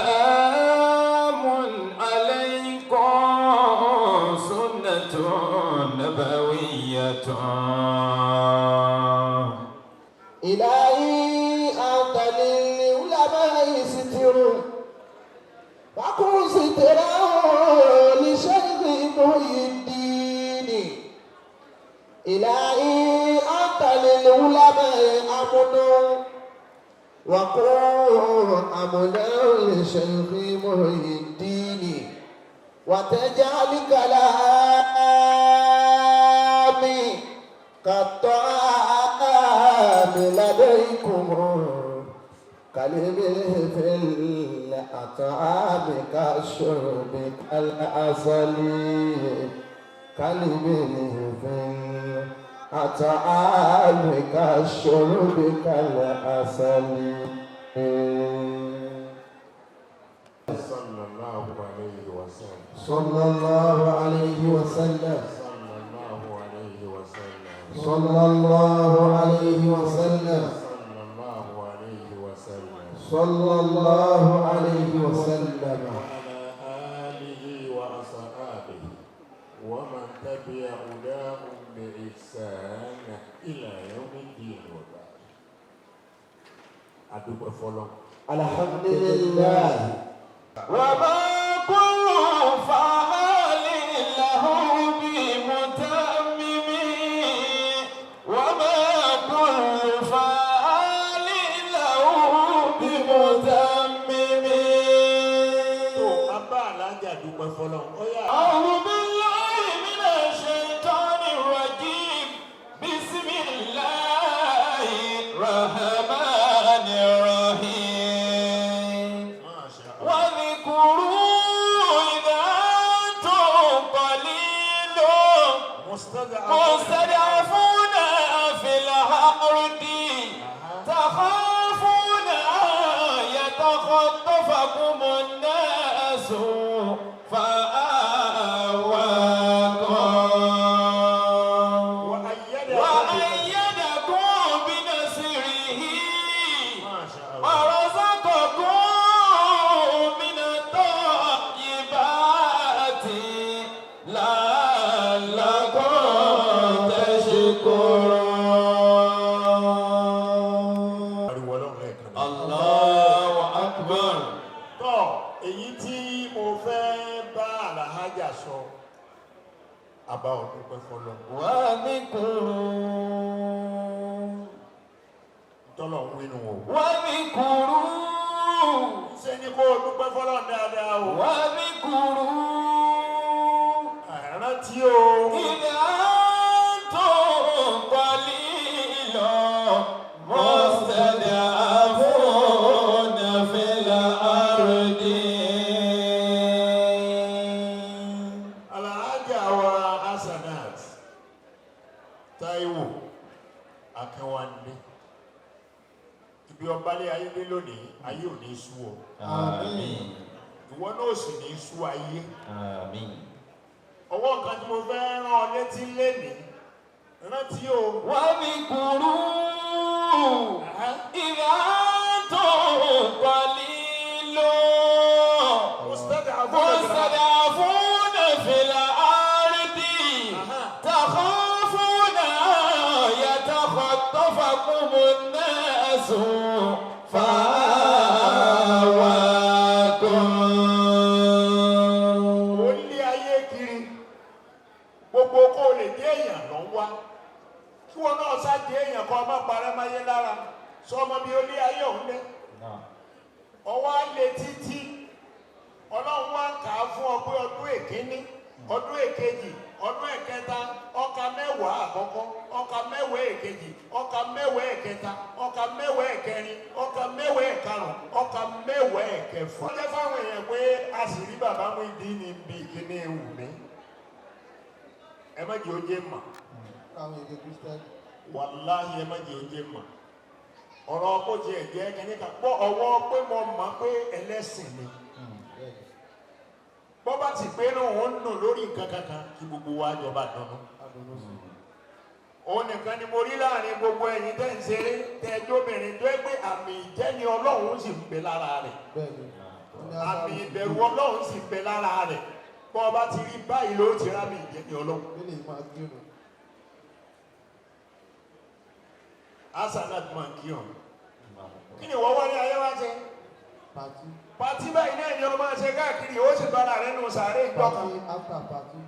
سلام عليكم سنة نبوية إلهي أنت للعلماء ستر فكن سترا لشيخ محي الدين إلهي أنت للعلماء أمن وكن أمنا لشيخ محي الدين وتجعل كلامي كالطعام لديكم كلمه في الأطعام كالشرب كالعسل كلمه في الأطعام كالشرب كالعسل صلى الله عليه وسلم صلى الله عليه وسلم صلى الله عليه وسلم صلى الله عليه وسلم وعلى آله وأصحابه ومن تبع هداهم بإحسان إلى يوم الدين وبعد. أدوب فلان الحمد لله وما كل فعال له بمتمم وما كل فعال له بمتمم tó abá alájà dúpẹ́ fọlọ́n ó yá. أعوذ بالله من الشيطان الرجيم بسم الله الرحمن الرحيم Masha Allah. واذكروا إذا أنتم قليل مستضعفون في الأرض تخافون أن يتخطفكم الناس فآواكم وأيدكم بنصره Masha Allah. ورزقكم من الطيبات لعلكم تشكرون Ariwo Ọlọ́run lẹ́ẹ̀kan náà. الله أكبر tọ́ èyí tí mo fẹ́ bá àlàhájà sọ àbá ọdún pẹ́ fọlọ́n واذكروا tọ́lọ̀ ń wínú o. واذكروا ṣé ní kó o dúpẹ́ fọlọ́n dáadáa o. واذكروا àrántí o. إذا أنتم قليل مستضعفون في الأرض àlàhájà wa Hasanat Táíwò Akínwándé ibi ọbalẹ ayé dé lónìí ayé ò ní sú ọ آمين ìwọ náà sì ní sú ayé. آمين ọwọ́ kan tí mo fẹ́ rán ọ létí lénìí rántí o. واذكروا إذا أنتم قليل مستضعفون في الأرض تخافون أن يتخطفكم الناس فآواكم ó lé ayé kiri gbogbo kó o lè dé èèyàn lọ wá kí wọn náà sá dé èèyàn kó ọmọ parẹ́ máyé lára sọ ọmọ bíi ó lé ayé òun lé ọwọ́ á lé títí ọlọ́run wá kà á fún ọ pé ọdún èkíní ọdún èkejì ọdún ẹ̀kẹta ọkà mẹ́wàá àkọ́kọ́ ọkà mẹ́wàá èkejì ọkà mẹ́wàá ẹ̀kẹta ọkà mẹ́wàá ẹ̀kẹrin ọkà mẹ́wàá ẹ̀karùn ọkà mẹ́wàá ẹ̀kẹfà. wọ́n jẹ́ fáwọn èèyàn pé a sì rí bàbá mú ìdí ní bí kíní ewu mi ẹ má jẹ́ oje mà àwọn èdè Christian wàláhì ẹ má jẹ́ oje mà ọ̀rọ̀ ọkọ̀ jẹ́ ẹ̀jẹ̀ kíní kan pọ̀ ọwọ́ pé mo mọ̀ pé ẹlẹ́sìn ni bọ́ bá ti pé náà wọ́n ń nù lórí nǹkan kankan kí gbogbo wa jọba dánú. òun nìkan ni mo rí láàrin gbogbo ẹ̀yin tẹ́ ń ṣeré tẹ́ jóbìnrin tó pé àmì ìjẹni Ọlọ́run sì ń bẹ lára rẹ̀ bẹ́ẹ̀ni. àmì ìbẹ̀rù Ọlọ́run sì ń bẹ lára rẹ̀ bọ́ ọba ti rí báyìí ló ti rámì ìjẹni Ọlọ́run. Bẹ́ẹ̀ni máa kírun. Asanat máa kí ọ̀hún. Kí ni wọ́n wá ní ayé wá ṣe? Pàtí. Pàtí báyìí náà ni ọmọ ṣe káàkiri ó sì bára rẹ̀ nù sàárè ìjọba. Pàtí after pàtí.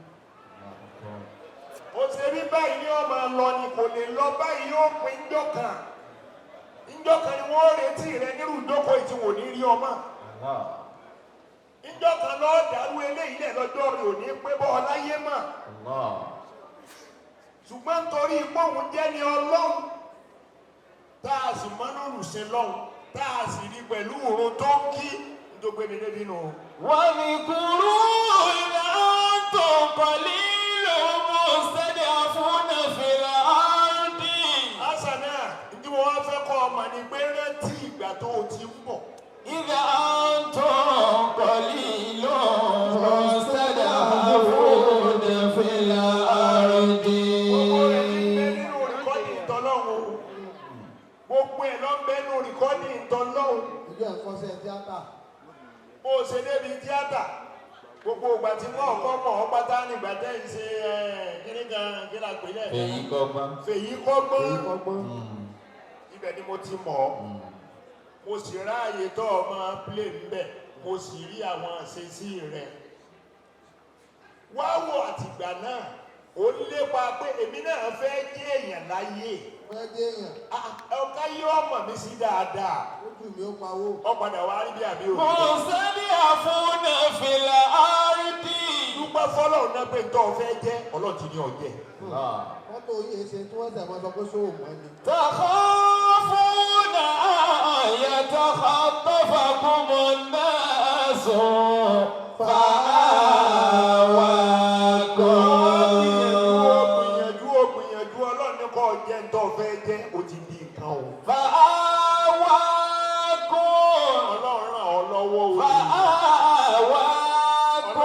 Ó ṣe rí báyìí ní ọmọ lọ ni kò lè lọ báyìí yóò pin ńjọ́kan. Ńjọ́kan ni wọ́n retí rẹ̀ nírú ìdókòó tí wò ní rí ọmọ. Ńjọ́kan lọ́ọ́ dàrú eléyìí lẹ̀ lọ́jọ́ rẹ̀ ò ní pé bọ́ ọláyé mọ̀. Ṣùgbọ́n nítorí pọ́ùn jẹ́ ni Ọlọ́run tá a sì mọ́nú olùsìn lọ́hùn tá a sì rí pẹ̀lú òun tó ń kí nítorí mi débi nù. wọ́n ní kúrú ìlà tó kọ́lí ló mú sẹ́dẹ̀ àfúnàfẹ́lá áńdì. Asana ìdí wọn fẹ́ kọ́ ọmọ ní pé rántí ìgbà tó o ti ń bọ̀. ìlà tó kọ́lí ló mú sẹ́dẹ̀ àfúnàfẹ́lá áńdì. Gbogbo rẹ̀ ti bẹ nínú rìkọ́dì ìtọ́lọ́hún. Gbogbo ẹ̀ lọ bẹ nínú rìkọ́dì ìtọ́lọ́hún. Ilé ẹ̀kọ́ṣẹ́ tíátà. Bó o ṣe débi tíátà gbogbo ìgbà tí wọ́n kọ́ mọ̀ ọ́ pátá nígbà tẹ́ ń ṣe kíní kan kí la pè lẹ́ẹ̀. Fèyí kọ́gbọ́n. Fèyí kọ́gbọ́n. Èyí kọ́gbọ́n. Ibẹ̀ ni mo ti mọ̀ ọ́. Mo sì ráàyè tó o máa plé ńbẹ̀ mo sì rí àwọn àṣesí rẹ̀. Wá wò àtìgbà náà ó lépa pé èmi náà fẹ́ jẹ́ èèyàn láyé. Fẹ́ jẹ́ èèyàn. Ọ̀ká yóò mọ̀ mí sí dáadáa. Ojú mi ó pawó. Ó padà wá rí bí àbí òbí. mú sẹ́dẹ̀ àfúnàfẹ́lá áńdì. Dúpẹ́ fọ́lọ́run náà pé tó o fẹ́ jẹ́ ọlọ́ọ̀tì ni ọ̀jẹ̀. Mọ́tò yìí ṣe tí wọ́n sẹ̀mọ́ sọ pé sóò mọ́ ni. تخافون أن يتخطفكم الناس فآواكم. Gbìyànjú Ọlọ́run ní kọ́ jẹ́ tó o fẹ́ jẹ́ o ti di nǹkan o. فآواكم. Ọlọ́run ràn ọ́ lọ́wọ́ o. فآواكم.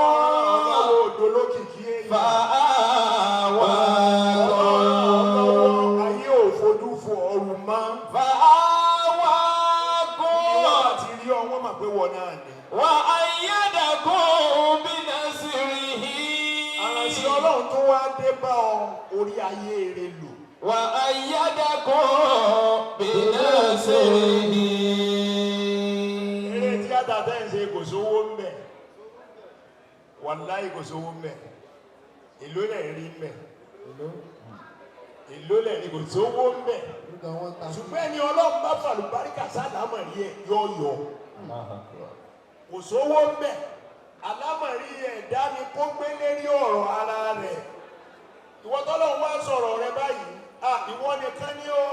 Ọlọ́run ràn ọ́ lọ́wọ́ òdo lókìkí èèyàn. فآواكم. Ayé ò fojú fo ọrùn mọ́. فآواكم. Níwọ̀n àti rí ọwọ́ mà pé wọ́n náà ni. وأيدكم بنصره. Àrànṣe Ọlọ́run tó wá dé bá ọ orí ayé rẹ lò. وأيدكم بنصره. Eré tíátà tẹ́ ń ṣe kò sówó ń bẹ̀. Wàláhì kò sówó ń bẹ̀. Èló lẹ̀ rí ń bẹ̀. Èló. Èló lẹ̀ ní kò sówó ń bẹ̀. Nígbà wọn ta. Ṣùgbọ́n ẹni Ọlọ́run bá fàlùbáríkà sálàmọ̀rí ẹ̀ yọ̀ọ̀yọ̀. Kò sówó ń bẹ̀. Àlámọ̀rí ẹ̀dá ni kó gbé lérí ọ̀rọ̀ ara rẹ̀. Ìwọ tọ́lọ́run wá sọ̀rọ̀ rẹ báyìí. Ìwọ nìkan ni ó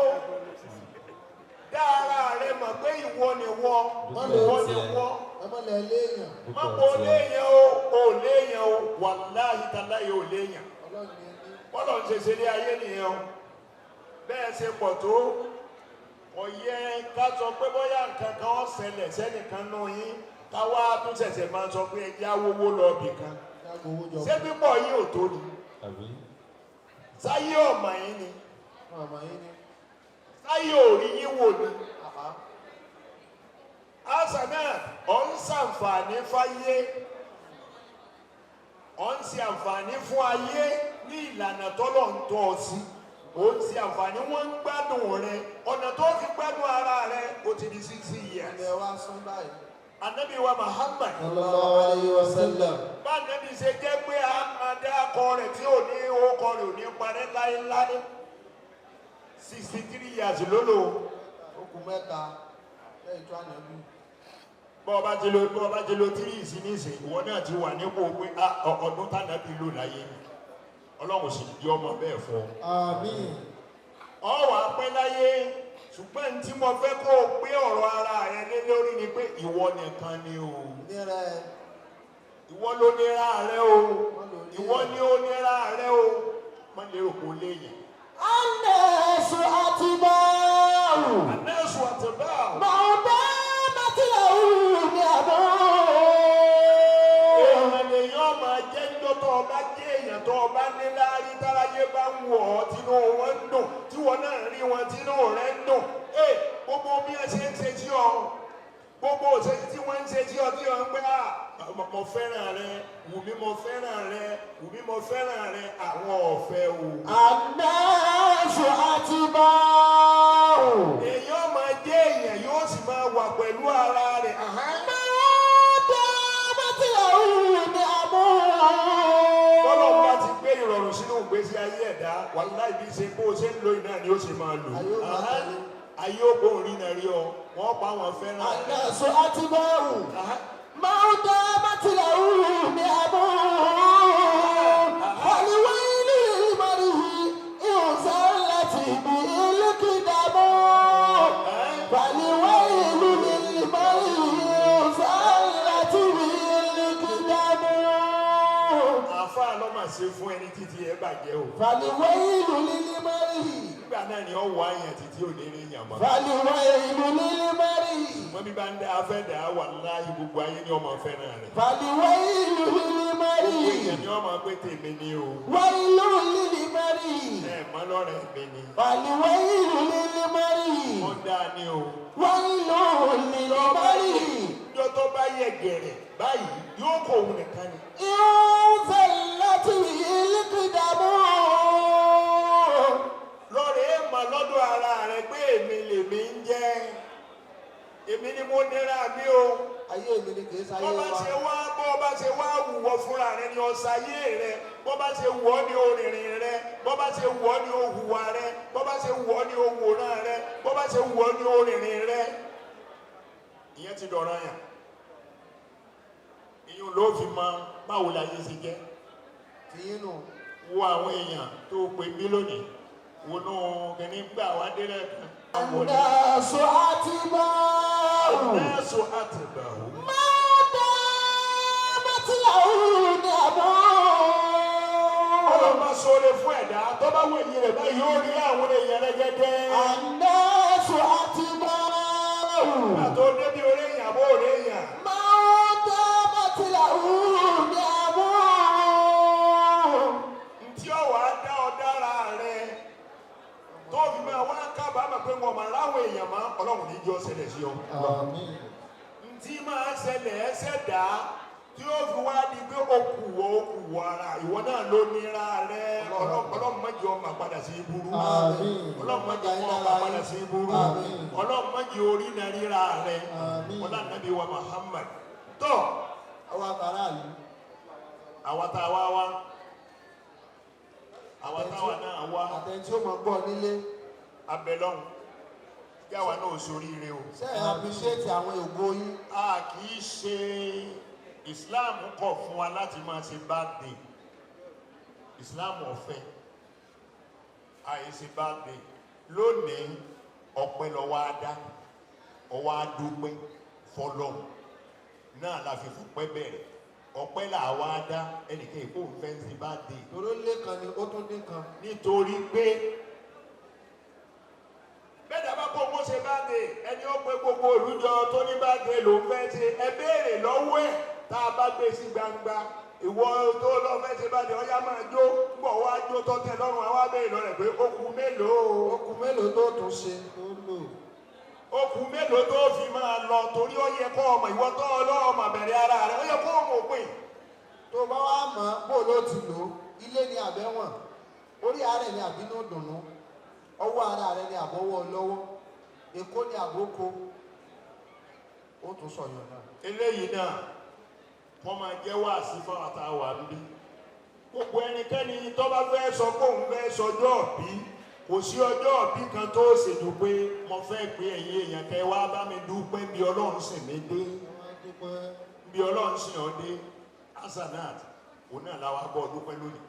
dá ara rẹ mọ̀ pé ìwọ ni wọ́. Ìwọ ni wọ́. Ẹ má lẹ léèyàn. Má kó léèyàn o léèyàn o, wàláhì tàláhì ò léèyàn. Ọlọ́run ni ẹni. Bọ́lọ̀ ń ṣe ní ayé nìyẹn o. Bẹ́ẹ̀ ṣe pọ̀ tó, kò yẹ ká sọ pé bóyá nǹkan kan ó ṣẹlẹ̀ sẹ́nìkan nù yín, káwá tún ṣẹ̀ṣẹ̀ máa sọ pé ẹjẹ́ awówó lọ bì kan. Ká gbowó jọ. Ṣé pípọ̀ yín ò tó ni? Sáyé ọ̀mà yín ni? Màmá yín ni. Sáyé ò rí yín wò ni? Àṣà náà, ọ̀ ń ṣàǹfààní fáyé. Ọ̀ ń ṣe àǹfààní fún ayé ní ìlànà tọ́lọ̀ ń tọ́ ọ sí. Ó ń ṣe àǹfààní wọ́n ń gbádùn rẹ. Ọ̀nà tó fi gbádùn ara rẹ ó ti di 60 years. Ilẹ̀ wa sún báyìí. Ànábì wa Muhammad. Sallallahu alayhi wa sallam. Bá Ànábì ṣe jẹ́ pé àmàdé akọ rẹ̀ tí ò ní orúkọ rẹ̀ ò ní parẹ́ láéláé. 63 years lólò. Ó kù mẹ́ta lẹ́yìn tó Ànábì. Bọ́ọ̀bá ti lo 3 sí ní ìsìn, ìwọ náà ti wà nípò pé ọdún tànàbí lò láyé ni. Ọlọ́run sì di ọmọ bẹ́ẹ̀ fún ọ. Àmín. Ọ wà pẹ́ láyé, ṣùgbọ́n tí mo fẹ́ kó o gbé ọ̀rọ̀ ara rẹ lé lórí ni pé ìwọ nìkan ni o. Nírẹ̀. Ìwọ ló nira rẹ o. Ìwọ ni ó nira rẹ o. Má lérò kó léyìn. الناس أتباع Ànẹ́sù àtẹ̀bá. بعضا مثله يبون. Èèyàn lèèyàn máa jẹ́ níjọ́ tó ọba jẹ́ èèyàn tó ọba ní láàrí táráyé bá ń wọ̀ ọ́ tínú wọn ń dùn tí wọn náà rí wọn tínú rẹ̀ ń dùn. gbogbo òṣèlú tí wọ́n ń ṣe tí ọtí ọ̀ ń pẹ́ mo fẹ́ràn rẹ Wùmí mo fẹ́ràn rẹ Wùmí mo fẹ́ràn rẹ àwọn ọ̀fẹ́ o. Àdáṣù àti báwò. èèyàn máa jẹ́ èèyàn yóò sì máa wà pẹ̀lú ara rẹ̀. bọ́lọ̀ bá ti gbé ìrọ̀rùn sínú ìgbésí ayé ẹ̀dá wàláhì bí ṣe bó ṣe ń lo iná ni ó sì máa lò. ayé ó gbóhùn rí náà rí ọ wọ́n pa wọn fẹ́ràn. Àdáṣù àti báwò. Máa dá bátìlà òun ní àbọ̀. Àlùwáyé ìmọ̀rìhì ìhùnsán láti ibi ìlúkìdàmọ́. Àlùwáyé ìmọ̀rìhì ìhùnsán láti ibi ìlúkìdàmọ́. àáfàá ló máa ṣe fún ẹni títí ẹ bàjẹ́ o. Àlùwáyé ìmọ̀rìhì. nígbà náà ni ọ wọ àyàn títí ò ní rí yàn mọ́. Àlùwáyé ìmọ̀rìhì. wọ́n bí bá ń dá afẹ́ dá wàláhì gbogbo ayé ni ọmọ fẹ́ràn rẹ̀. Àlùwáyé ìmọ̀rìhì. èèyàn ni ọmọ pé tèmi ni o. Wáyé lóòlì ìmọ̀rìhì. ẹ mọ lọ́rẹ̀ mi ni. Àlùwáyé ìmọ̀rìhì. wọ́n dá ní o. Wáyé ìmọ̀rìhì. ìjọ tó bá yẹ gẹ̀rẹ̀ báyìí yóò kó òun nìkan ni. Ìhùnsẹ̀ láti ìlúkìdàmọ́. lọ́rẹ̀ ẹ mọ lọ́dọ̀ ara rẹ̀ pé èmi lèmi ń jẹ́ èmi ni mo nira mi o. ayé mi ni kìí sáyé bọ́ bá ṣe wá bọ́ bá ṣe wá wùwọ́ fúnra rẹ ni ọ̀sàyé rẹ bọ́ bá ṣe wọ́ ni orìnrìn rẹ bọ́ bá ṣe wọ́ ni òhùwà rẹ bọ́ bá ṣe wọ́ ni òwòrán rẹ bọ́ bá ṣe wọ́ ni orìnrìn rẹ. ìyẹn ti dọ̀rọ̀ yàn ìyẹn ló fi mọ báwo la yé ṣe jẹ́. tìyín nù. wo àwọn èèyàn tó pè mí lónìí wọnú kìíní gbà wá délẹ̀ kan. Àdáṣù àti báwò. Àdáṣù àti báwò. Máa dá bátìlà òun ní àbọ̀. Ọlọ́run máa sọ̀rọ̀ fún ẹ̀dá tó bá wọ èyí rẹ̀ báyìí yóò rí àwọn èèyàn rẹ̀ gẹ́gẹ́. Àdáṣù àti báwò. Nígbà tó débi orí èèyàn àbọ̀ orí èèyàn. Máa dá bátìlà òun ní àbọ̀. Ntí ọ̀wá dá ọ̀dára rẹ̀ tó fi máa wá kábàámọ̀ pé wọn máa ráwọn èèyàn mọ́ Ọlọ́run ní jọ́ ṣẹlẹ̀ sí ọ. àmín. Ntí máa ṣẹlẹ̀ ẹsẹ̀ dá tí ó fi wá di pé okùwọ̀ ara ìwọ náà ló nira rẹ̀ Ọlọ́run má jẹ́ ọmọ padà sí ibùrú. àmín. Ọlọ́run má jẹ́ ọmọ padà sí ibùrú. àmín. Ọlọ́run má jẹ́ orí náà ríra rẹ̀. àmín. Ọlọ́run Nábì wa Muhammad tó àwọn àkàrà yìí. àwa tá a wá wá àwa táwa náà wá àtẹ̀ntí ó mọ̀ gbọ́ nílé. abẹ́lọ́hùn kí àwa náà ṣoríire o. ṣé ẹ appreciate àwọn ògo yín. a kì í ṣe Islam kọ̀ fún wa láti máa ṣe birthday Islam ọ̀fẹ́ àìṣe birthday lónìí ọpẹ́ lọ́wọ́ adá ọwọ́ adúpẹ́ fọlọ́ náà la fi fọpẹ́ bẹ̀rẹ̀ ọpẹ́ là wá dá ẹnìkan ìkó fẹ́ ṣe birthday. toró lé kan ni ó tún dín kan. nítorí pé bẹ́ẹ̀ bá kó wọ́n ṣe birthday ẹni ó pé gbogbo olùjọ tó ní birthday ló fẹ́ ṣe ẹ béèrè lọ́wọ́ ẹ̀ tá a bá gbé sí gbangba ìwọ tó lọ fẹ́ ṣe birthday ọyá máa jó gbọ̀ wá jó tó tẹ lọ́rùn àwa béèrè lọ́rẹ̀ pé ó kù mélòó. ó kù mélòó tó tún ṣe tó lò. ó kù mélòó tó fi máa lọ torí ó yẹ kó ọmọ ìwọ tó ọlọ́ọ̀mọ bẹ̀rẹ̀ ara rẹ̀ ó yẹ kó ọmọ òpin. tó bá wá mọ̀ bó ló ti lò ó ilé ni àbẹ̀wọ̀n orí àárẹ̀ ni àbínú dùnnú ọwọ́ ara rẹ̀ ni àbọ̀wọ́ lọ́wọ́ èkó ni àbókò ó tún sọ̀yọ̀ náà. eléyìí náà wọ́n máa jẹ́ wáàsí fún àtàwà ń bí gbogbo ẹnikẹ́ni tó bá fẹ́ sọ pé òun fẹ́ sọjọ́ bí kò sí ọjọ́ bí kan tó ṣètò pé mo fẹ́ pé ẹ̀yin èèyàn kẹ́ wá bá mi dúpẹ́ bí Ọlọ́run sì mí dé bí Ọlọ́run sì ọ́ dé asanat òun náà làwọn abọ́ dúpẹ́ lónìí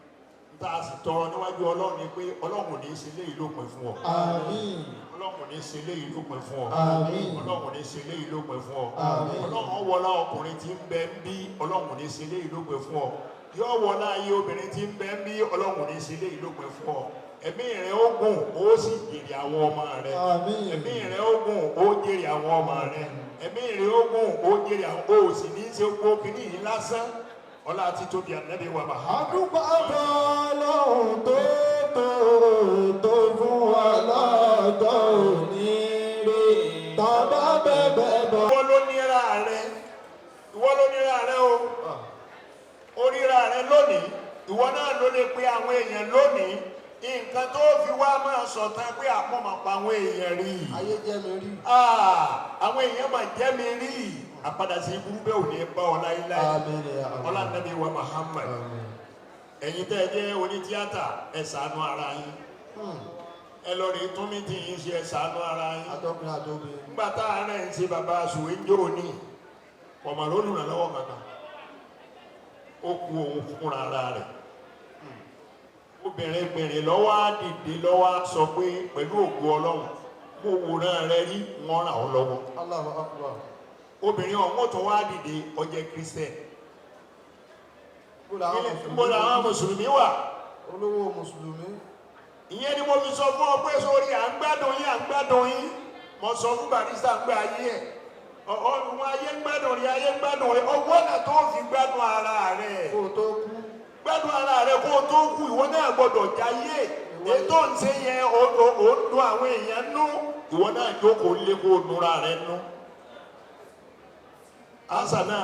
tá a sì tọrọ níwájú Ọlọ́run ni pé Ọlọ́run ò ní í ṣe léyìí lópin fún ọ. àmín. Ọlọ́run ò ní í ṣe léyìí lópin fún ọ. àmín. Ọlọ́run ò ní í ṣe léyìí lópin fún ọ. àmín. Ọlọ́run wọlá ọkùnrin tí ń bẹ ń bí Ọlọ́run ò ní í ṣe léyìí lópin fún ọ. Yóò wọlá ayé obìnrin tí ń bẹ ń bí Ọlọ́run ò ní í ṣe léyìí lópin fún ọ. Ẹ̀mí rẹ̀ ó gùn ó sì jèrè àwọn ọmọ rẹ̀. àmín. Ẹ̀mí rẹ̀ ó gùn ó jèrè àwọn ọmọ rẹ̀. Ẹ̀mí rẹ̀ ó gùn ó jèrè àwọn ó sì ní í ṣe gbó kìíní yìí lásán. Ọlá àti tóbi Ànábì wa Muhammad. àdúgbò Ọlọ́run tó fún wa lọ́jọ́ òní rè tọ́ba bẹ̀bẹ̀ bọ̀. ìwọ ló nira rẹ o oríra rẹ lónìí ìwọ náà ló lè pe àwọn èèyàn lónìí nǹkan tó fi wá máa sọ̀tàn pé àpọ̀mọ̀pọ̀ àwọn èèyàn rí ayé jẹ́ mi rí. àwọn èèyàn máa jẹ́ mi rí àpadà sí ibú bẹ́ẹ̀ ò ní bá ọ láéláé ọlá nàbí wa Muhammad ẹ̀yin tẹ́ ẹ jẹ́ onítíátà ẹ ṣàánú ara yín ẹ lọ rí tún mí tí yín ṣe ẹ ṣàánú ara yín Atọ́kùnrin àtọ́bìnrin. nígbà tá a rẹ̀ ń ṣe bàbá àṣùwé ń jó ní ọmọ ló lùràn lọ́wọ́ kankan ó ku òun fúnra ara rẹ̀ obìnrin lọ́wọ́ á dìde lọ́wọ́ á sọ pé pẹ̀lú ògo Ọlọ́run mo wòran rẹ rí wọ́n ràn ọ́ lọ́wọ́ Allahu Akbar. obìnrin ọ̀hún tó wá dìde ó jẹ́ Christian Bọ́lá àwọn níbo làwọn mùsùlùmí wà olówó mùsùlùmí. ìyẹn ni mo fi sọ fún ọ pé sórí à ń gbádùn yín mo sọ fún Barrister gbé ayé ẹ ọ̀hún ayé ń gbádùn rí ọwọ́ náà tó fi gbádùn ara rẹ̀ Kó o tó kú. gbádùn ara rẹ̀ kó o tó kú ìwọ náà gbọdọ̀ jáyé ètò ń ṣe yẹn ó dùn àwọn èèyàn nú ìwọ náà jókòó lé kó o nura rẹ̀ nú. àṣà náà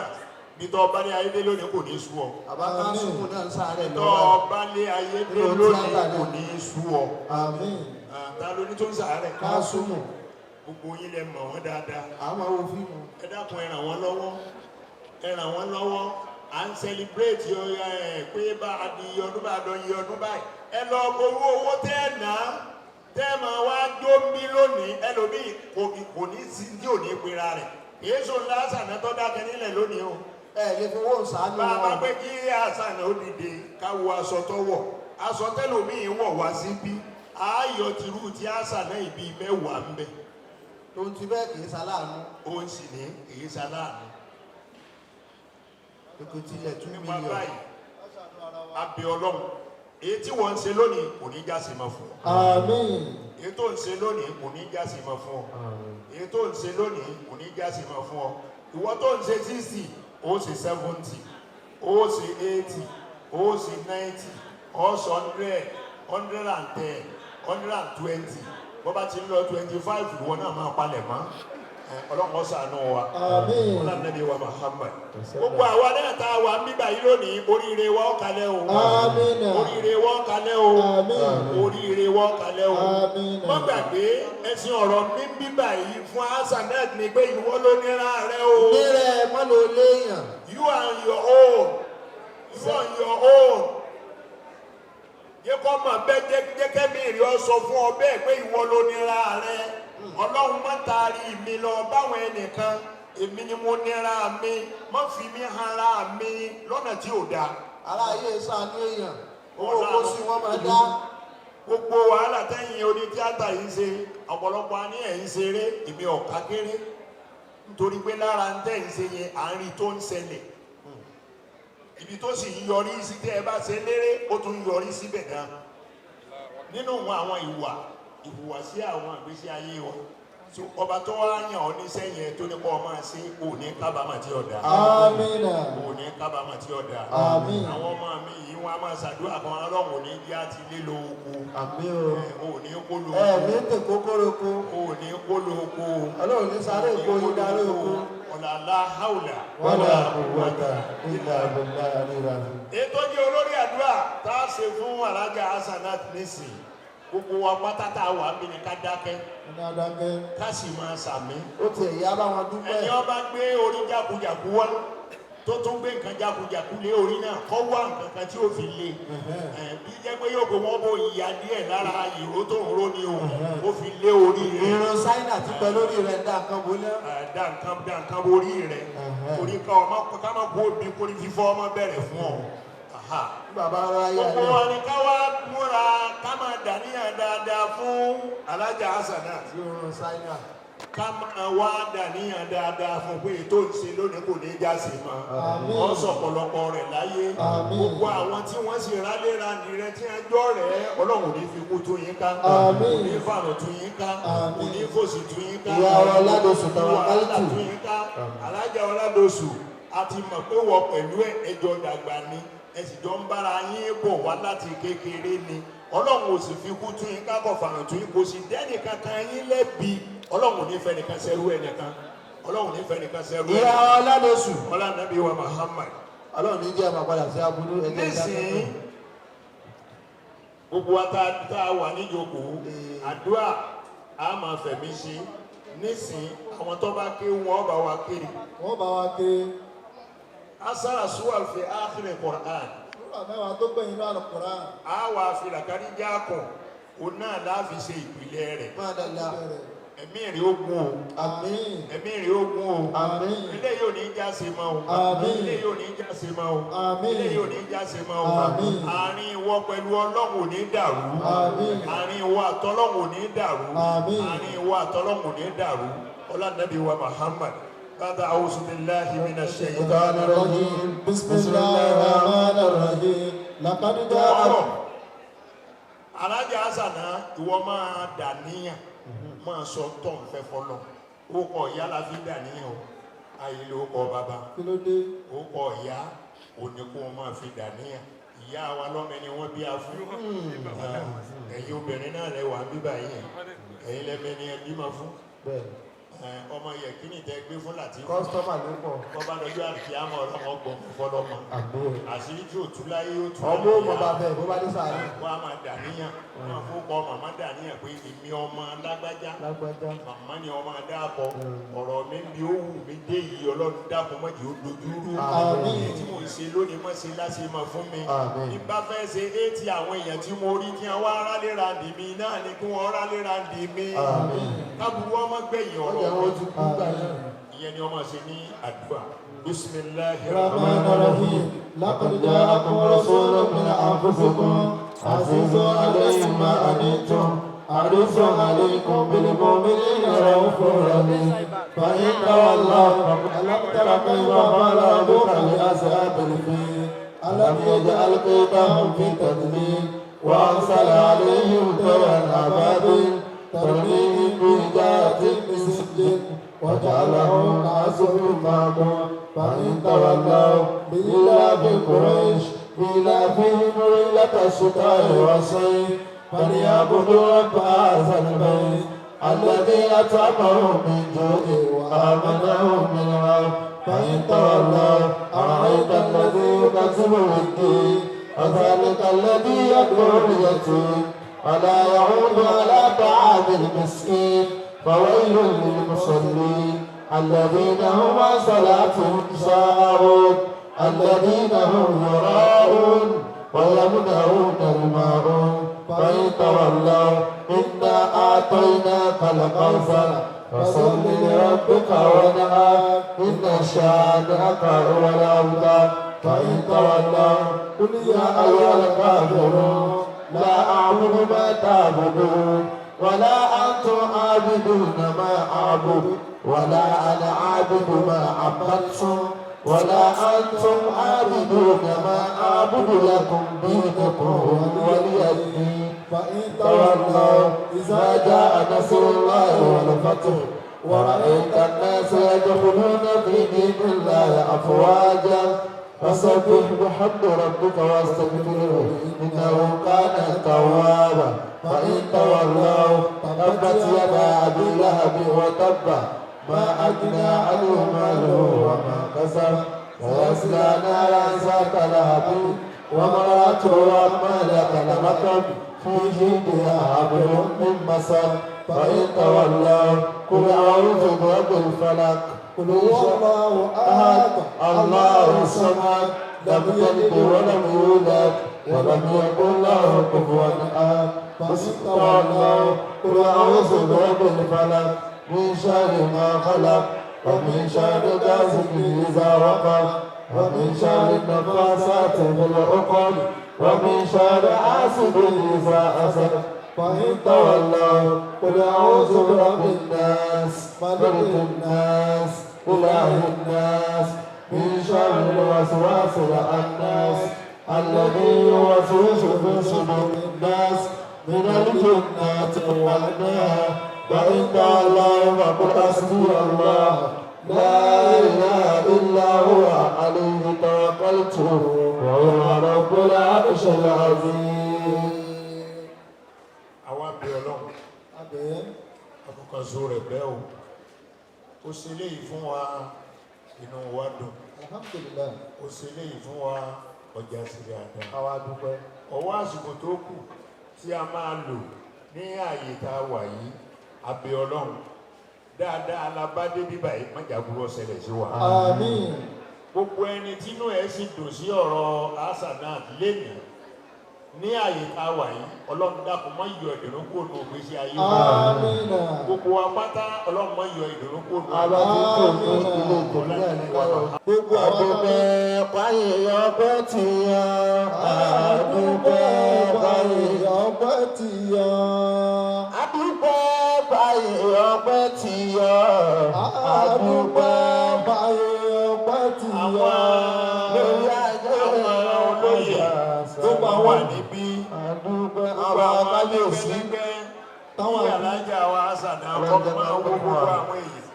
bitọ ọba lé ayé dé lónìí kò ní sú ọ. Àbáká súnmù náà ń sáré bitọ lọ́wọ́. ọba lé ayé dé lónìí kò ní sú ọ. Àmín. ta ló ní tó ń sàárẹ̀. Ká súnmù. gbogbo yín lẹ mọ̀ wọ́n dáadáa. Àwọn wo fíìmù. ẹ dákun ẹ ràn wọ́n lọ́wọ́ à ń sẹlibrétì pé bá a di ọdún bá a dọ̀ yí ọdún báyìí ẹ lọ owó tẹ́ ẹ̀ ná tẹ́ ẹ̀ máa wá jó mi lónìí ẹlòmíì kò ní sí tí ò ní pera rẹ̀ èso ńlá sànátọ́ dákẹ́ nílẹ̀ lónìí o. Ẹ lè fowó sàánú bá a bá wọn. pé kí àṣàna ó dìde káwọ aṣọ tó wọ̀ aṣọ tẹ́lòmíì wọ̀ wá síbí ààyò tìrú tí àṣàna ìbí mẹ́wàá ń bẹ. Tó ń ti bẹ́ẹ̀ kì í ṣaláàánú. ó ń sì ní èyí sáláàánú. Èkó tilẹ̀ 2 nípa mílíọ̀nù. báyìí abẹ Ọlọ́run èyí tí wọ́n ń ṣe lónìí kò ní jásí mọ́ fún ọ. Àmín. èyí tó ń ṣe lónìí kò ní jásí mọ́ fún ọ. èyí tó ń ṣe lónìí kò ní jásí mọ́ fún ọ. ìwọ tó ń ṣe 60 ó ṣe 70 ó ṣe 80 ó ṣe 90 ó ṣe 100 110 120 bó bá ti ń lọ 25 ìwọ náà máa palẹ̀ mọ́. Ọlọ́run ṣàánú wa. Àmín. Ọlọ́run wa Muhammad. Gbogbo àwa náà tá a wà ń bíbà yìí lónìí oríire wa ó kalẹ̀ o. Àmín. Oríire wa ó kalẹ̀ o. Àmín. Oríire wa ó kalẹ̀ o. Àmín. Má gbàgbé ẹ̀sìn ọ̀rọ̀ mi ń bíbà yìí fún Hasanet ni pé ìwọ ló nira rẹ o. Nírẹ̀ mọ́ ló léèyàn. You are on your own. You are on your own. Yẹ kọ́ mọ̀ bẹ́ẹ̀ jẹ́ kẹ́mi rí ọ sọ fún ọ bẹ́ẹ̀ pé ìwọ ló nira rẹ. Ọlọ́run má taari mi lọ báwọn ẹnìkan èmi ni mo nira mi má fi mi hanra mi lọ́nà tí ò dáa. Aráyé ṣàánú èèyàn. Owó kó sí wọn máa dá. Gbogbo wàhálà tẹ́yìn oní tíátà yìí ṣe ọ̀pọ̀lọpọ̀ àní ẹ̀ ń ṣeré èmi ọ̀ka kéré nítorí pé lára ń tẹ̀ ń ṣe yẹn à ń rí tó ń ṣẹlẹ̀ ibi tó sì ń yọrí sí tẹ́ ẹ bá ṣe léré ó tún ń yọrí síbẹ̀ gan nínú àwọn ìhùwàsí àwọn ìgbésí ayé wọn ọba tó wá yàn ọ́ níṣẹ́ yẹn tó ní kọ́ ọ máa ṣe ò ní kábàámà tí ó dáa. Àmín. ò ní kábàámà tí ó dáa. Àmín. àwọn ọmọ mi yìí wọn a máa ṣàdúrà kan Ọlọ́run ò ní bí a ti lé lo oko. Àmín o. ò ní kó lo Ẹ oko. ní tè kókóroko. ò ní kó lo oko. Ọlọ́run ní sáré èkó yín darí oko. ọ̀làlá haúlà. Wala quwwata illa billahi. ètò jẹ́ olórí àdúrà tá a ṣe fún alájà Hasanat nísìnyí gbogbo wa pátátá wà mí ni ká dákẹ́ Ní adágẹ́. ká sì máa sàmí. Ó ti ẹ̀yà bá wọn dúpẹ́. ẹni ọba gbé orí jákujàku wá tó tún gbé nǹkan jákujàku lé orí náà kọ́ wá nǹkan kan tí ó fi lé bí jẹ́ pé yóò kó wọ́n bó ìyá díẹ̀ lára ìró tó ń ró ni o ó fi lé orí rẹ̀. Irun sáínà ti pẹ́ lórí rẹ̀ dá nǹkan bolẹ́. dá nǹkan borí rẹ̀ orí ká ọmọ ká má kó bí kórí fífọ́ ọmọ bẹ̀rẹ̀ fún ọ. Bàbá ara yà gbogbo rẹ̀. wa ni ká wá múra ká máa dàníyàn dáadáa fún alájà Hasanat. Irun sáínà. ká máa wá dàníyàn dáadáa fún pé ètò ìṣe lónìí kò ní já sí mọ́. Àmín. wọ́n sọ̀pọ̀lọpọ̀ rẹ̀ láyé. Àmín. gbogbo àwọn tí wọ́n sì rálẹ́ra nìrẹ́ tí wọ́n jọ rẹ̀ Ọlọ́run ní fi kú tún yín ká. Àmín. kò ní fàrọ̀ tún yín ká. Àmín. kò ní fòsì tún yín ká. Ìyá wa Ọládòsù tàwọn ìwà kálítù. Ọlá tún yín ká. Alájà Ọládòsù a ti mọ̀ pé wọ́n pẹ̀lú ẹjọ́ dàgbà ni ẹ sì jọ ń bára yín bọ̀ wá láti kékeré ni Ọlọ́run ò sì fi kú tún yín ká kọ̀ fàrọ̀ tún yín kò sì dẹ́nì kankan yín lẹ́bi Ọlọ́run ò ní fẹ́ nìkan ṣerú ẹnìkan ọlọ́run nífẹ̀ẹ́ nìkan sẹ́rú ìyá ẹ̀ ọládọ̀sù ọlá nàbí wa Muhammad. ọlọ́run ní jẹ́ ọmọ padà sí aburú ẹgbẹ́ nísìnyí gbogbo wa tá a wà níjókòó àdúrà a máa fẹ̀mí ṣe nísìnyí àwọn tó bá ké wọn bá wa kiri. wọ́n bá wa ké. asara suwal fi akhiri Qur'an. Súrà mẹ́wàá tó gbẹ̀yìn náà Al-Qur'an. a wà filakari jákùn òun náà láàfi ṣe ìpìlẹ̀ rẹ̀. máa dàda ẹ̀mí rẹ̀ ó gùn o. Àmín. ẹ̀mí rẹ̀ ó gùn o. Àmín. ilé yóò ní já se mọ́ o. Àmín. ilé yóò ní já se mọ́ o. Àmín. ilé yóò ní já se mọ́ o. Àmín. àárín ìwọ pẹ̀lú Ọlọ́run ò ní dàrú. Àmín. àárín ìwọ àtọlọ́run ò ní dàrú. Àmín. àárín ìwọ àtọlọ́run ò ní dàrú. ọlá nàbí wa Muhammad. bàtà a'udhu billahi minash shaytanir rajim. Bismillahir Rahmanir Rahim. Laqad ja'a. ọ̀rọ̀ alájà àṣànà ìwọ máa dà níyàn máa sọ tó ń fẹ́ fọlọ́ ó kọ ìyá la fi dà níyàn o ayé ló kọ bàbá Kí ló dé? ó kọ ìyá òní kó wọn máa fi dà níyàn ìyá wa lọ́mẹni wọ́n bí a fún ẹ̀yin obìnrin náà lẹ wà bíbá yìí ẹ̀yin lẹ́mẹni ẹ bímọ fún ọmọ yẹ kí ni tẹ gbé fún láti fún kọ́sítọ́mà ló pọ̀ bọ́bá lọ́jọ́ àti àmọ́ ọlọ́mọ gbọ́n fọlọ́mọ àṣírí tí ò tú láyé ó tú ọmọ ó mọ bàbá ẹ̀ bó bá dé sàárè wọ́n á máa dàníyàn wọ́n á fún kọ́ màmá dàníyàn pé èmi ọmọ lágbájá lágbájá màmá ni ọmọ adáàkọ ọ̀rọ̀ mi bí ó wù mí dé yìí ọlọ́run dákun mọ́jì ó dojú rú Àmín. èyí tí mò ń ṣe lónìí mọ́ ṣe láṣẹ mọ́ fún mi Àmín. ìbá fẹ́ ṣe éètì àwọn èèyàn tí mo rí kí wọ́n rálé randì mi náà ni kí wọ́n rálé randì mi Àmín. kábùrú ọmọ gbẹ̀yìn ọjà ọ̀rọ̀ wọn mi ti kú gbà náà ìyẹn ni ọmọ ṣe ní àdúrà bismillahir الرحمن الرحيم لقد جاءكم رسول من أنفسكم عزيز عليه ما عنتم حريص عليكم بالمؤمنين رؤوف رحيم فإن تولوا ألم تر كيف فعل ربك بأصحاب الفيل ألم يجعل كيدهم في تدمير وأرسل عليهم طيرا أبابيل ترميهم بحجارة من سجيل وجعلهم كعصف مأكول فإن تولوا بإيلاف قريش إيلافهم رحلة الشتاء والصيف فليعبدوا رب هذا البيت الذي أطعمهم من جوع وآمنهم من خوف فإن تولوا أرأيت الذي يكذب بالدين فذلك الذي يدعو اليتيم ولا يعود على طعام المسكين فويل للمصلين الذين هم عن صلاتهم ساهون الذين هم يراءون ويمنعون الماعون فإن تولوا إنا أعطيناك الكوثر فصل لربك وانحر إن شانئك هو الأبتر فإن تولوا قل يا أيها الكافرون لا أعبد ما تعبدون ولا أنتم عابدون ما أعبد ولا أنا عابد ما عبدتم ولا أنتم عابدون ما أعبد لكم دينكم ولي دين فإن تولوا إذا جاء نصر الله والفتح ورأيت الناس يدخلون في دين الله أفواجا فسبح بحمد ربك واستغفره إنه كان توابا فإن تولوا تبت يدا أبي لهب وتب ما أغنى عنه ماله وما كسب سيصلى نارا ذات لهب وامرأته حمالة الحطب في جيدها حبل من مسد فإن تولوا قل أعوذ برب الفلق قل هو الله أحد الله الصمد لم يلد ولم يولد ولم يكن له كفوا أحد فإن تولوا قل أعوذ برب الفلق من شر ما خلق ومن شر غاسق إذا وقب ومن شر النفاثات في العقد ومن شر حاسد إذا حسد فإن تولوا قل أعوذ برب الناس ملك الناس إله الناس من شر الوسواس الخناس الذي يوسوس في صدور الناس من الجنة والنار وإن تولوا فقل حسبي الله لا إله إلا هو عليه توكلت وهو رب العرش العظيم. àwa bẹ̀ Ọlọ́run àkókò zo rẹ̀ bẹ́ẹ̀ o ó ṣe léyìí fún wa inú wa dùn. alhamdulillah. ó ṣe léyìí fún wa ọjà sílẹ̀ àdá. àwa dúpẹ́. ọwọ́ àsìkò tó kù tí a máa lò ní ààyè tá a wà yìí abẹ́ ọlọ́run dáadáa alábádé bíbá yìí májàgbúrò ṣẹlẹ̀ sí wa. àmín. gbogbo ẹni tínú ẹ̀ sì dùn sí ọ̀rọ̀ Hasanat lẹ́nu ní ààyè tá a wà yìí ọlọ́run dákun má yọ ìdùnnú kúrò ní ògbésí ayé wa. àmín. gbogbo apáta ọlọ́run má yọ ìdùnnú kúrò ní àmín. gbogbo Adúpẹ́ páyé ọpẹ́ ti yan. Adúpẹ́ páyé ọpẹ́ ti yan. Adúpẹ́ páyé ọpẹ́ ti yan. Adúpẹ́ páyé ọpẹ́ ti yan. Lórí ajé àwọn olóyè tó bá wà níbí Adúpẹ́ àwọn àwọn kábíyèsí. táwọn alájà wa Hasanat ọkọ̀ máa ń gbogbo àwọn èèyàn.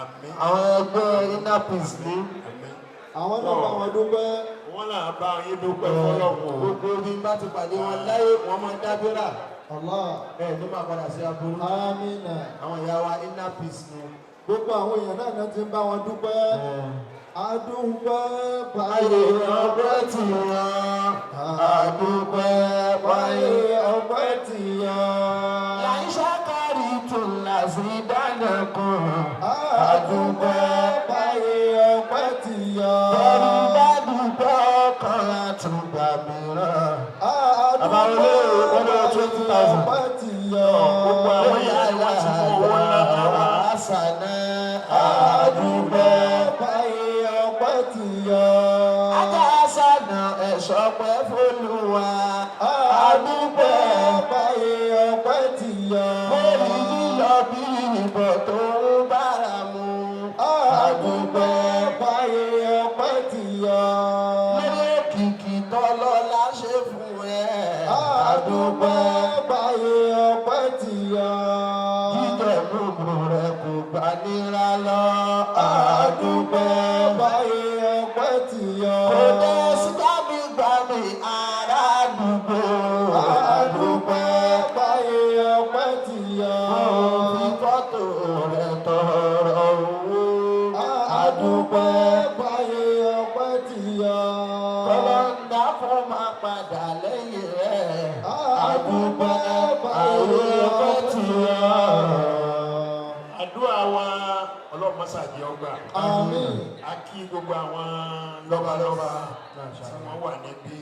Àmín. àwọn ẹgbẹ́ inner peace ní. Àmín. àwọn náà bá wọn dúpẹ́. wọ́n náà bá yín dúpẹ́ fọlọ́run. Gbogbo bí bá ti pàdé wọn láyé wọn máa dábìrà. Allah. Bẹ́ẹ̀ ló máa padà sí aburú. Amina. Àwọn ìyá wa inner peace ní. gbogbo àwọn èèyàn náà ti ń bá wọn dúpẹ́. Adúpẹ́ Páyé ọpẹ́ ti yan. Adúpẹ́ páyé ọpẹ́ ti yan. láì ṣàkárí tún làásì dáná kan. Adúpẹ́ páyé ọpẹ́ ti yan. Bẹ́ẹ̀ni bá dúpẹ́ ọkàn àtúgbà mìíràn. Adúpẹ́ páyé ọpẹ́ ti yan. gbogbo àwọn èèyàn wá ti fún owó ńlá náà wá. Hasanat. Adúpẹ́ páyé ọpẹ́ ti yan. Ajá Hasanat ẹ̀ṣọ́ pẹ́ fÓlúwa. Adúpẹ́ páyé ọpẹ́ ti yan. Lórí lílọ bí ìbọ̀ tó ń bára mu. Adúpẹ́ páyé ọpẹ́ ti yan. Lórí òkìkí tọ́lọ́lá ṣe fún ẹ. Adúpẹ́ páyé ọpẹ́ ti yan. Jíjẹ gbogbo rẹ̀ kò gbà nira lọ. Adúpẹ́ páyé ọpẹ́ ti yan. Kò dé sí gbàmígbàmí ará àdúgbò. Adúpẹ́ páyé ọpẹ́ ti yan. Fi fọ́tò rẹ̀ tọrọ owó. Adúpẹ́ páyé ọpẹ́ ti yan. Kọ́lọ́ńdà fún máa padà lẹ́yìn rẹ̀. Adúpẹ́ páyé ọpẹ́ ti yan. àdúrà wa ọlọ́run mọ́sàdì ọgbà. Àmín. a kí gbogbo àwọn lọ́balọ́ba tí wọ́n wà níbí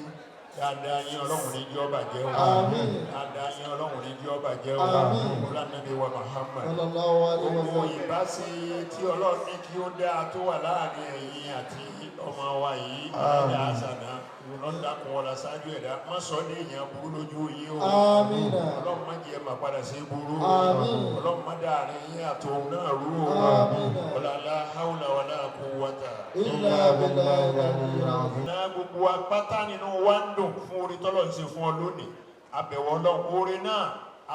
dáadáa yín ọlọ́run ní jẹ́ ọba jẹ́ o. Àmín. dáadáa yín ọlọ́run ní jẹ́ ọba jẹ́ o. Àmín. Ọlọ́run wa Muhammad. Sallallahu alaihi gbogbo wasallam. ìbáṣe tí ọlọ́run ní kí ó dáa tó wà láàrin ẹ̀yin àti ọmọ wa yìí ọ̀dà Hasanat lọ́dà kan wọ́n la ṣáájú ẹ̀dá má sọ ní èèyàn burú lójú yín o. Àmín. ọlọ́run má jẹ́ máa padà sí burú o. Àmín. ọlọ́run má dáàrin yín àtòun náà rú o. Àmín. ọ̀làlá haúlà wàlá quwwata. Illa billahi al-aliyyil azim. náà gbogbo apáta nínú wa ń dùn fún orí tọ́lọ̀ ń ṣe fún ọ lónìí abẹ̀wọ̀ ọlọ́run oore náà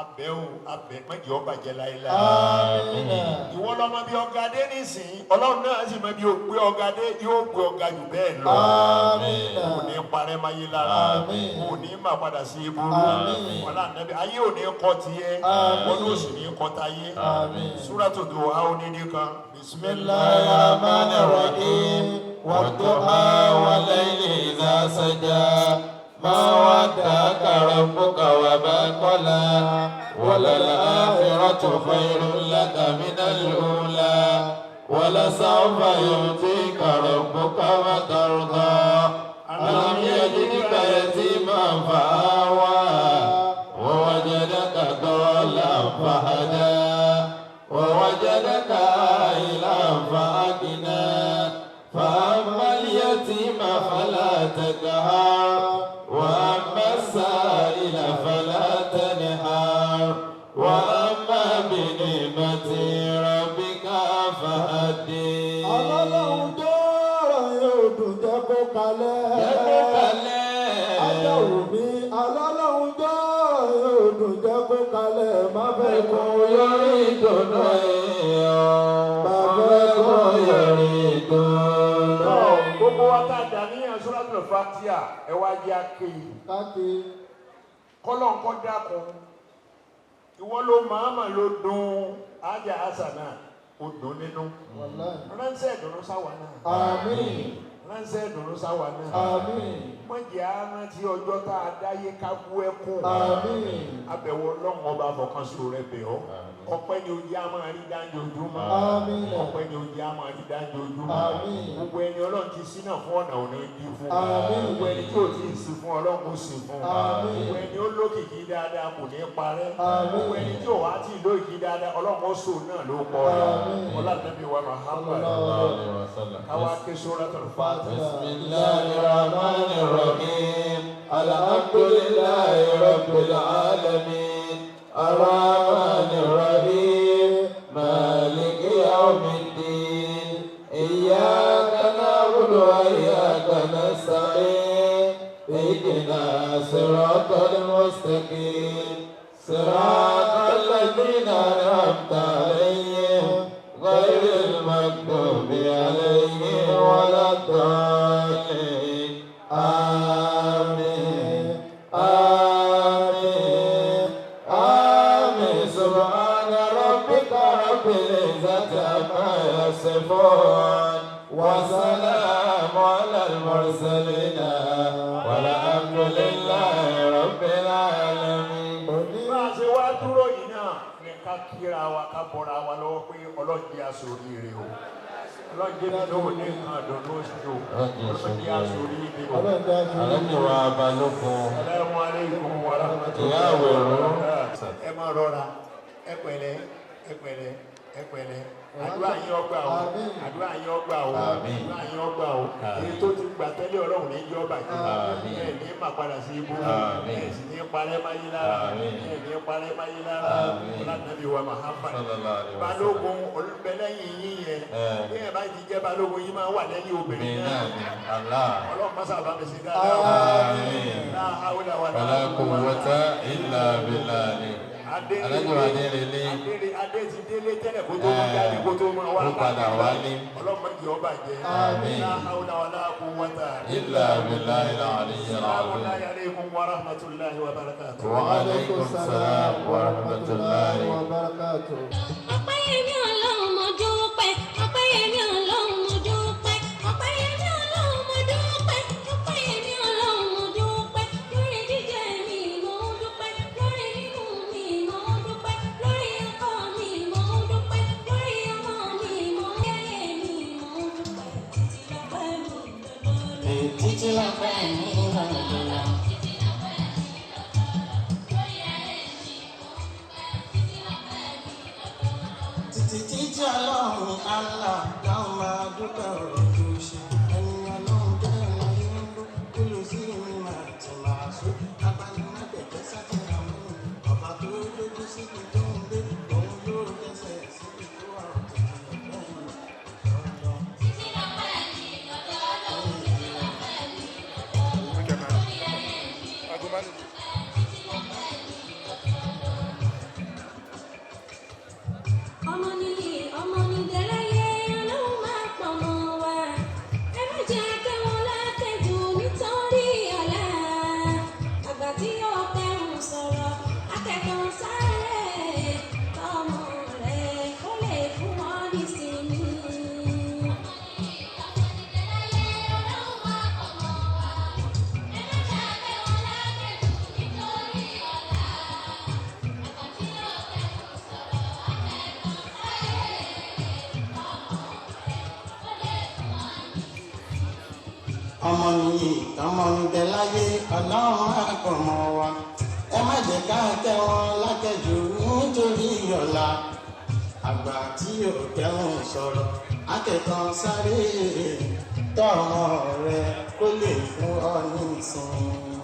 abẹ́ o abẹ́ mẹ́jọ bàjẹ́ láéláé. Àmín. ìwọ lọmọ bí ọ̀gá dé nísìnyí ọlọ́run náà sì mọ bí o gbé ọ̀gá dé yóò gbé ọ̀gá jù bẹ́ẹ̀ lọ. Àmín. kò ní parẹ́ máyé lára Àmín. kò ní má padà sí ibùdó Àmín. wọn náà nẹ́bí ayé ò ní kọ́ tiẹ̀ Àmín. wọn ló sì ní kọ́ tayé. Àmín. Súrátù Duha onídìí kan Bismillahir rahmanir rahim. Wadduha wal layli idha saja. Ma wadda'aka rabbuka wa ma qala. Walal-akhiratu khayrun laka minal ula. Walasawfa yu'tika rabbuka fatarda. Alam yajidka yatiman fa'awa. Wa wajadaka dallan fahada. ووجدك عائلا فأغنى فأما اليتيم فلا تقهر وأما السائل فلا تنهر وأما بنعمة ربك فحدث. Ọlọ́run tó rọ̀ yóò dùn jẹ́ kó kalẹ̀. Jẹ́ kó kalẹ̀. Adáwò mi ọlọ́run tó rọ̀ yóò dùn jẹ́ kó kalẹ̀. Má fẹ́ kó yọrí ìdùnnú èèyàn. Má fẹ́ kó yọrí ìdùnnú. gbogbo wa tá a dà ní Suratul Fatiha ẹ wá jẹ́ akéyì Káàkiri. kọ́lọ́nkọ́ dákun ìwọ ló màmá ló dùn ájà Hasanat ó dùn nínú. Wallahi. Ránṣẹ́ ìdùnnú sáwà náà. Àmín. Ránṣẹ́ ìdùnnú sáwà náà. Àmín. Wọ́n jẹ́ àrántí ọjọ́ tá a dáyé ká bú ẹkún. Àmín. Abẹ̀wò Ọlọ́run ọba àfọkànṣe rẹ̀ bẹ̀ ọ́. Ọpẹ́ ni ojú á máa rí dáńjọ ojúmọ́. Àmín. Ọpẹ́ ni ojú á máa rí dáńjọ ojúmọ́. Àmín. Gbogbo ẹni Ọlọ́run ti ṣí náà fún ọ̀nà òní dí fún. Àmín. Gbogbo ẹni tí ò tí ì sí fún Ọlọ́run ó sì fún. Àmín. Gbogbo ẹni ó lókìkí dáadáa kò ní parẹ́. Àmín. Gbogbo ẹni tí ò wá tí ì lókìkí dáadáa Ọlọ́run ó sò náà ló pọ̀ rẹ̀. Àmín. Ọlọ́dúnrún wa Muhammad. Káwá ké Suratul Fatiha. Bismillahirrahmanirrahim. Alhamdulillahi rabbil alamin. Ar-Rahmanir-Rahim. Maliki yawmiddin. Iyyaka na'budu wa iyyaka nasta'in. Ihdina siratal mustaqim. Siratal ladzina an'amta 'alaihim ghairil maghdubi 'alaihim waladdallin. Amin. Amin. Amin. Subhana rabbika rabbil izzati amma yasifun. Wa salamun 'alal mursalin. Walhamdulillahi rabbil alamin. Bá a ṣe wá dúró yìí náà ni ká kíra wa ká bọ́ra wa lọ́wọ́ pé ọlọ́jẹ́ aṣòrí rẹ̀ o. Ọlọ́jẹ́ mi ló ní nǹkan àdùnnú oṣù o. Ọlọ́jẹ́ aṣòrí rẹ̀ o. Àlejò wa Balógun. Assalamu alaikum wa rahmatullahi. Ìyá àwẹ̀rọ. Ẹ máa rọra, ẹ pẹ̀lẹ́, ẹ pẹ̀lẹ́, ẹ pẹ̀lẹ́. Àdúrà yín ọgbà o. Àdúrà yín ọgbà o. Àdúrà yín ọgbà o. Èyí tó ti gbà tẹ́lẹ̀ Ọlọ́run ní jọ́ bàjẹ́. Ẹ ní má padà sí ibú. Ẹ sì ní parẹ́ máyé lára. Ẹ ní parẹ́ máyé lára. Ọlọ́dúnrún wa Muhammad. Balógun olùbẹ̀lẹ́yìn yín yẹn. Bí ẹ bá ti jẹ́ Balógun yín máa wà lẹ́yìn obìnrin náà. Ọlọ́run má sábà mi sí dáadáa. La hawla wala quwwata illa billah. Alájọ Adérelé. Adé ti délé tẹ́lẹ̀ kó tó máa jáde kó tó máa wá. Ó padà wálé. Ọlọ́mọ jẹ́ ọba jẹ́. Àmín. La hawla wala quwwata illa billahil aliyyil Assalamu azim. alaikum wa rahmatullahi wa barakatuh. Wa alaikum salam wa rahmatullahi wa barakatuh. Ọpẹ́yẹmí Ọlọ́run mo dúpẹ́, Ọpẹ́yẹmí Ọlọ́run mo dúpẹ́, Ọpẹ́yẹmí Ọlọ́run mo dúpẹ́, Ọpẹ́yẹmí Ọlọ́run mo dúpẹ́, lórí jíjẹ mi mo dúpẹ́, lórí mímu mi mo dúpẹ́, lórí ọkọ mi mo dúpẹ́, lórí ọmọ mi mo yẹ́yẹ́ mi mo dúpẹ́, títí lọ́pẹ́ mi lọ́dọọdọ. Títí Ọlọ́run Allah láwọn máa dúpẹ́ ọ̀rọ̀ tó ṣe. Ẹni Ọlọ́run jẹ́ ẹni ń lò kúlù sí mi máa ti máa sọ. Abanimọ̀gbẹ̀gbẹ̀ sátìrà mú ọba tó lójú síbi tó ń gbé. Òun yóò dẹ́sẹ̀ síbi tó wà òtún ọ̀gbẹ́ mi. Títí lọ́pẹ́ mi lọ́dọọdọ, títí lọ́pẹ́ mi lọ́dọọdọ, lórí ayé mi títí lọ́pẹ́ mi lọ́dọọdọ. Ọmọ nílé ọmọ nílé láyé Ọlọ́run máa pọ̀ mọ́ wa. Ẹ má jẹ́ kẹ́wọ́n lákẹ́jù nítorí ọ̀la. Àgbà tí yóò kẹ́hùn sọ̀rọ̀, akẹ́kọ̀ọ́ sáré. Tọmọ rẹ̀ kó lè fún wọn nísinmi. Ọmọ nílé láyé Ọlọ́run máa pọ̀ mọ́ wa. Ẹ má jẹ́ kẹ́wọ́n lákẹ́jù nítorí ọ̀la. Àgbà tí yóò kẹ́hùn sọ̀rọ̀, akẹ́kọ̀ọ́ Ọmọ nìyí, ọmọ níbẹ̀ láyé Ọlọ́run máa pọ̀ mọ́ wa. Ẹ má jẹ́ ká tẹ́ wọn lákẹ́jù nítorí ọ̀la. Àgbà tí yóò kẹ́hùn sọ̀rọ̀, akẹ́kọ̀ọ́ sáré. Tọ́ ọmọ rẹ kó lè fún ọ ní ìsinmi.